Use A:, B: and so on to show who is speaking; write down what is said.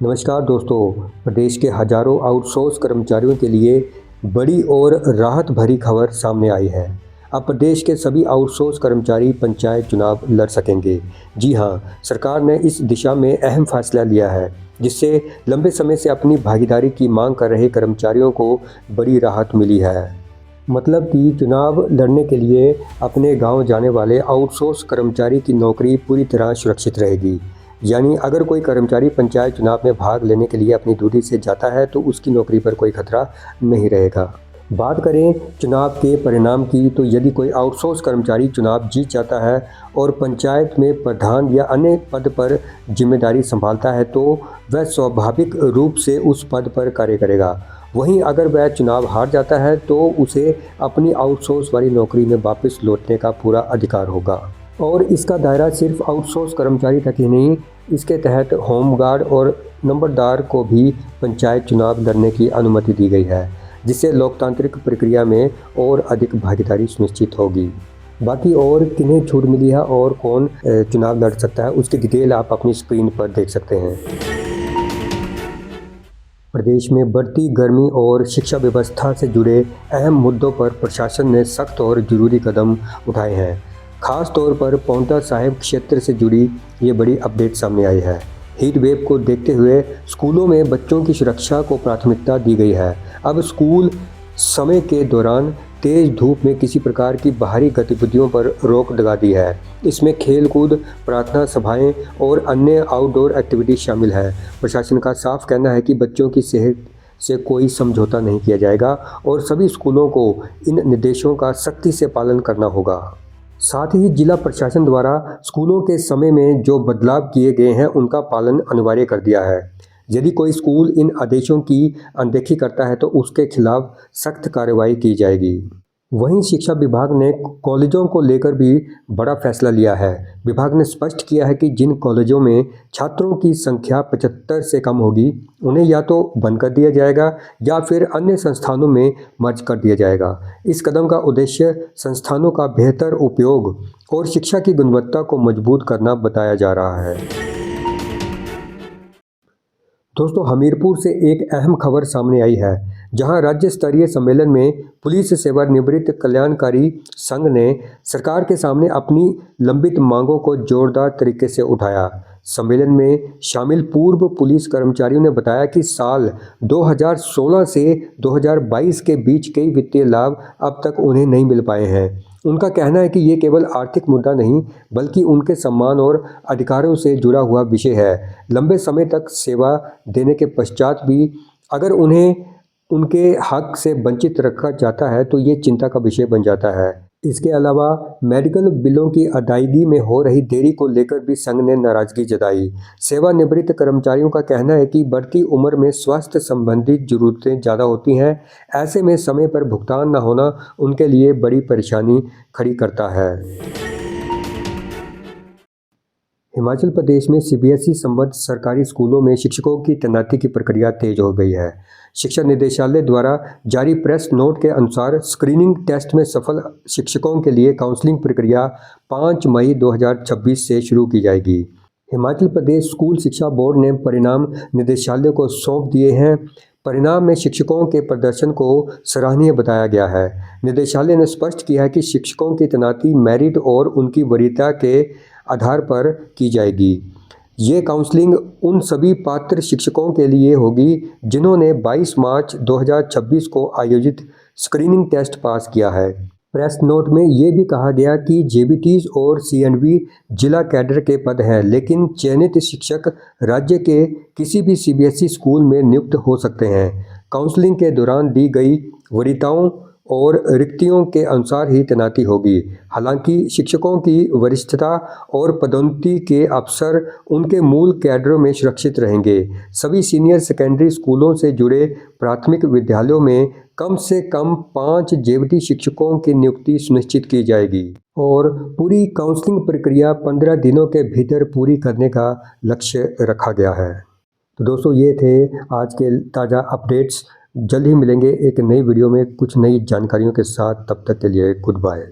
A: नमस्कार दोस्तों, प्रदेश के हजारों आउटसोर्स कर्मचारियों के लिए बड़ी और राहत भरी खबर सामने आई है। अब प्रदेश के सभी आउटसोर्स कर्मचारी पंचायत चुनाव लड़ सकेंगे। जी हां, सरकार ने इस दिशा में अहम फैसला लिया है, जिससे लंबे समय से अपनी भागीदारी की मांग कर रहे कर्मचारियों को बड़ी राहत मिली है। मतलब कि चुनाव लड़ने के लिए अपने गांव जाने वाले आउटसोर्स कर्मचारी की नौकरी पूरी तरह सुरक्षित रहेगी। यानी अगर कोई कर्मचारी पंचायत चुनाव में भाग लेने के लिए अपनी ड्यूटी से जाता है तो उसकी नौकरी पर कोई खतरा नहीं रहेगा। बात करें चुनाव के परिणाम की, तो यदि कोई आउटसोर्स कर्मचारी चुनाव जीत जाता है और पंचायत में प्रधान या अन्य पद पर जिम्मेदारी संभालता है तो वह स्वाभाविक रूप से उस पद पर कार्य करेगा। वहीं अगर वह चुनाव हार जाता है तो उसे अपनी आउटसोर्स वाली नौकरी में वापस लौटने का पूरा अधिकार होगा। और इसका दायरा सिर्फ आउटसोर्स कर्मचारी तक ही नहीं, इसके तहत होमगार्ड और नंबरदार को भी पंचायत चुनाव लड़ने की अनुमति दी गई है, जिससे लोकतांत्रिक प्रक्रिया में और अधिक भागीदारी सुनिश्चित होगी। बाकी और किन्हें छूट मिली है और कौन चुनाव लड़ सकता है, उसकी डिटेल आप अपनी स्क्रीन पर देख सकते हैं। प्रदेश में बढ़ती गर्मी और शिक्षा व्यवस्था से जुड़े अहम मुद्दों पर प्रशासन ने सख्त और जरूरी कदम उठाए हैं। खास तौर पर पांवटा साहिब क्षेत्र से जुड़ी ये बड़ी अपडेट सामने आई है। हीट वेव को देखते हुए स्कूलों में बच्चों की सुरक्षा को प्राथमिकता दी गई है। अब स्कूल समय के दौरान तेज धूप में किसी प्रकार की बाहरी गतिविधियों पर रोक लगा दी है। इसमें खेल कूद, प्रार्थना सभाएं और अन्य आउटडोर एक्टिविटी शामिल है। प्रशासन का साफ कहना है कि बच्चों की सेहत से कोई समझौता नहीं किया जाएगा और सभी स्कूलों को इन निर्देशों का सख्ती से पालन करना होगा। साथ ही जिला प्रशासन द्वारा स्कूलों के समय में जो बदलाव किए गए हैं उनका पालन अनिवार्य कर दिया है। यदि कोई स्कूल इन आदेशों की अनदेखी करता है तो उसके खिलाफ सख्त कार्रवाई की जाएगी। वहीं शिक्षा विभाग ने कॉलेजों को लेकर भी बड़ा फैसला लिया है। विभाग ने स्पष्ट किया है कि जिन कॉलेजों में छात्रों की संख्या 75 से कम होगी उन्हें या तो बंद कर दिया जाएगा या फिर अन्य संस्थानों में मर्ज कर दिया जाएगा। इस कदम का उद्देश्य संस्थानों का बेहतर उपयोग और शिक्षा की गुणवत्ता को मजबूत करना बताया जा रहा है। दोस्तों, हमीरपुर से एक अहम खबर सामने आई है, जहां राज्य स्तरीय सम्मेलन में पुलिस सेवानिवृत्त कल्याणकारी संघ ने सरकार के सामने अपनी लंबित मांगों को जोरदार तरीके से उठाया। सम्मेलन में शामिल पूर्व पुलिस कर्मचारियों ने बताया कि साल 2016 से 2022 के बीच कई वित्तीय लाभ अब तक उन्हें नहीं मिल पाए हैं। उनका कहना है कि ये केवल आर्थिक मुद्दा नहीं बल्कि उनके सम्मान और अधिकारों से जुड़ा हुआ विषय है। लंबे समय तक सेवा देने के पश्चात भी अगर उन्हें उनके हक से वंचित रखा जाता है तो ये चिंता का विषय बन जाता है। इसके अलावा मेडिकल बिलों की अदायगी में हो रही देरी को लेकर भी संघ ने नाराजगी जताई। सेवानिवृत्त कर्मचारियों का कहना है कि बढ़ती उम्र में स्वास्थ्य संबंधी जरूरतें ज़्यादा होती हैं। ऐसे में समय पर भुगतान न होना उनके लिए बड़ी परेशानी खड़ी करता है। हिमाचल प्रदेश में सीबीएसई संबद्ध सरकारी स्कूलों में शिक्षकों की तैनाती की प्रक्रिया तेज हो गई है। शिक्षा निदेशालय द्वारा जारी प्रेस नोट के अनुसार स्क्रीनिंग टेस्ट में सफल शिक्षकों के लिए काउंसलिंग प्रक्रिया 5 मई 2026 से शुरू की जाएगी। हिमाचल प्रदेश स्कूल शिक्षा बोर्ड ने परिणाम निदेशालय को सौंप दिए हैं। परिणाम में शिक्षकों के प्रदर्शन को सराहनीय बताया गया है। निदेशालय ने स्पष्ट किया है कि शिक्षकों की तैनाती मेरिट और उनकी वरीयता के आधार पर की जाएगी। ये काउंसलिंग उन सभी पात्र शिक्षकों के लिए होगी जिन्होंने 22 मार्च 2026 को आयोजित स्क्रीनिंग टेस्ट पास किया है। प्रेस नोट में ये भी कहा गया कि जेबीटीज और सीएनवी जिला कैडर के पद हैं, लेकिन चयनित शिक्षक राज्य के किसी भी सीबीएसई स्कूल में नियुक्त हो सकते हैं। काउंसलिंग के दौरान दी गई वरीयताओं और रिक्तियों के अनुसार ही तैनाती होगी। हालांकि शिक्षकों की वरिष्ठता और पदोन्नति के अवसर उनके मूल कैडरों में सुरक्षित रहेंगे। सभी सीनियर सेकेंडरी स्कूलों से जुड़े प्राथमिक विद्यालयों में कम से कम 5 जेबीटी शिक्षकों की नियुक्ति सुनिश्चित की जाएगी और पूरी काउंसलिंग प्रक्रिया 15 दिनों के भीतर पूरी करने का लक्ष्य रखा गया है। तो दोस्तों, ये थे आज के ताज़ा अपडेट्स। जल्द ही मिलेंगे एक नई वीडियो में कुछ नई जानकारियों के साथ। तब तक के लिए गुड बाय।